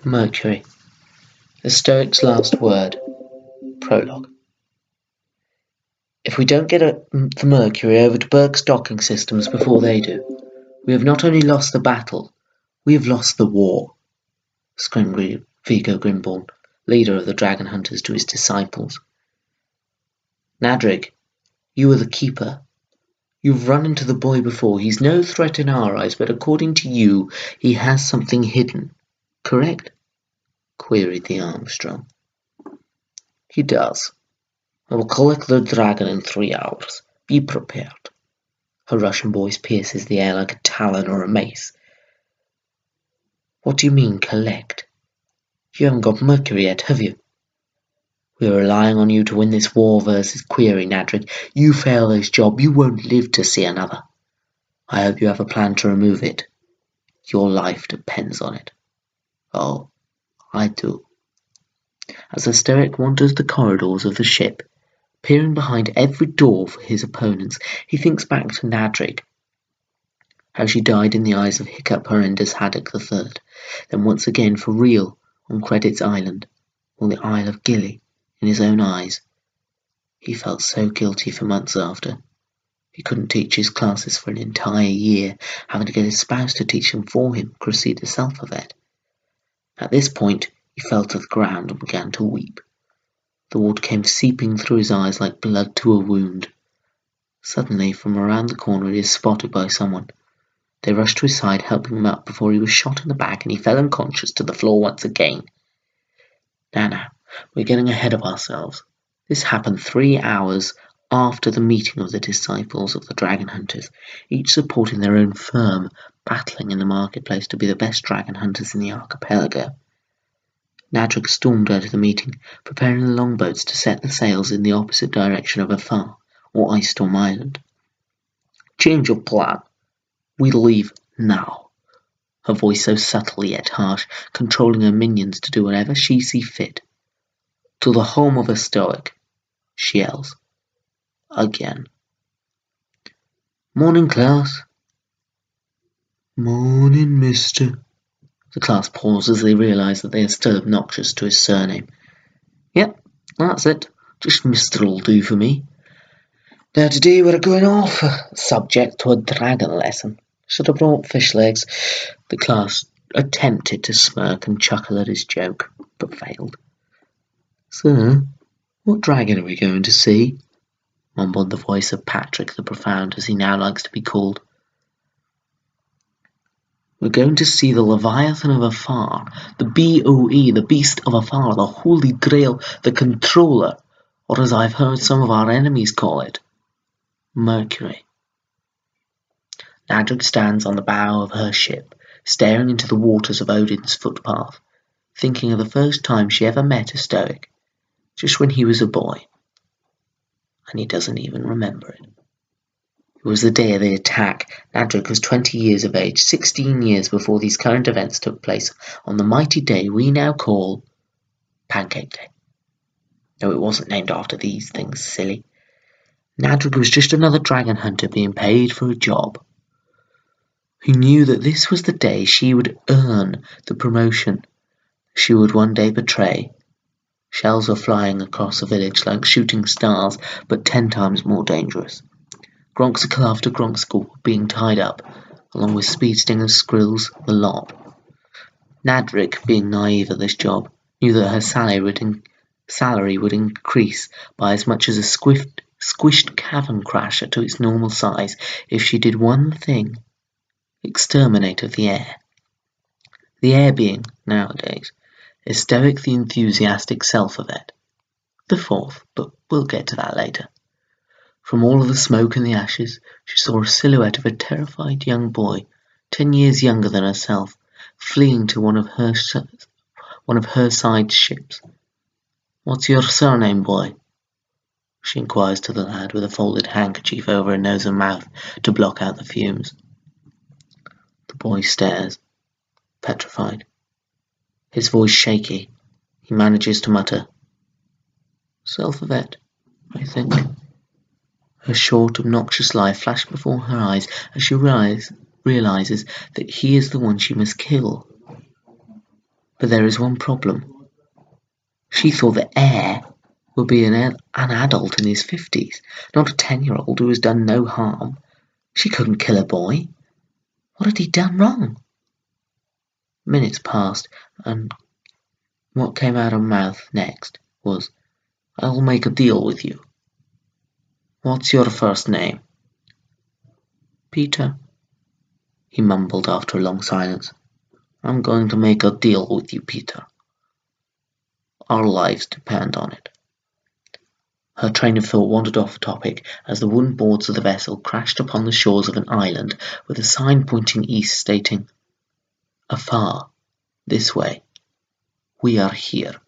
Mercury, Estowick's last word. Prologue. If we don't get the Mercury over to Burke's docking systems before they do, we have not only lost the battle, we have lost the war, screamed Vigo Grimborn, leader of the dragon hunters, to his disciples. Nadrig, you are the keeper. You've run into the boy before. He's no threat in our eyes, but according to you, he has something hidden. Correct? Queried the Armstrong. He does. I will collect the dragon in 3 hours. Be prepared. Her Russian voice pierces the air like a talon or a mace. What do you mean, collect? You haven't got Mercury yet, have you? We are relying on you to win this war versus Query, Nadrig. You fail this job, you won't live to see another. I hope you have a plan to remove it. Your life depends on it. Oh, I do. As Estowick wanders the corridors of the ship, peering behind every door for his opponents, he thinks back to Nadrig. How she died in the eyes of Hiccup Horrendous Haddock III, then once again for real on Credit's Island, or the Isle of Gilly, in his own eyes. He felt so guilty for months after. He couldn't teach his classes for an entire year, having to get his spouse to teach them for him, Cressida Selfovet. At this point, he fell to the ground and began to weep. The water came seeping through his eyes like blood to a wound. Suddenly, from around the corner, he is spotted by someone. They rushed to his side, helping him up before he was shot in the back and he fell unconscious to the floor once again. Now, we're getting ahead of ourselves. This happened 3 hours after the meeting of the disciples of the dragon hunters, each supporting their own firm, battling in the marketplace to be the best dragon hunters in the archipelago. Nadrig stormed out of the meeting, preparing the longboats to set the sails in the opposite direction of Afar, or Ice Storm Island. Change of plan. We leave now. Her voice so subtle yet harsh, controlling her minions to do whatever she see fit. To the home of Estowick, she yells. Again. Morning, class. Morning, mister. The class pause as they realise that they are still obnoxious to his surname. Yep, that's it. Just Mister'll do for me. Now today we're going off, subject to a dragon lesson. Should have brought fish legs. The class attempted to smirk and chuckle at his joke, but failed. Sir, what dragon are we going to see? Mumbled the voice of Patrick the Profound, as he now likes to be called. We're going to see the Leviathan of Afar, the BOE, the Beast of Afar, the Holy Grail, the Controller, or as I've heard some of our enemies call it, Mercury. Nadrig stands on the bow of her ship, staring into the waters of Odin's footpath, thinking of the first time she ever met Estowick, just when he was a boy, and he doesn't even remember it. It was the day of the attack. Nadrig was 20 years of age, 16 years before these current events took place, on the mighty day we now call Pancake Day. No, it wasn't named after these things, silly. Nadrig was just another dragon hunter being paid for a job. He knew that this was the day she would earn the promotion she would one day betray. Shells were flying across the village like shooting stars, but 10 times more dangerous. Gronksicle after Gronksicle were being tied up, along with speed stingers, skrills, the lot. Nadrig, being naive at this job, knew that her salary would increase by as much as a squished cavern crasher to its normal size if she did one thing: exterminate of the air. The air being, nowadays, Estowick the enthusiastic Selfovet. The fourth, but we'll get to that later. From all of the smoke and the ashes, she saw a silhouette of a terrified young boy, 10 years younger than herself, fleeing to one of her side ships. What's your surname, boy? She inquires to the lad with a folded handkerchief over her nose and mouth to block out the fumes. The boy stares, petrified. His voice shaky, he manages to mutter, Selfovet, I think. Her short, obnoxious lie flashed before her eyes as she realizes that he is the one she must kill. But there is one problem. She thought the heir would be an adult in his 50s, not a 10-year-old who has done no harm. She couldn't kill a boy. What had he done wrong? Minutes passed, and what came out of her mouth next was, "I'll make a deal with you. What's your first name?" "Peter," he mumbled after a long silence. "I'm going to make a deal with you, Peter. Our lives depend on it." Her train of thought wandered off topic as the wooden boards of the vessel crashed upon the shores of an island with a sign pointing east stating, "Afar, this way. We are here."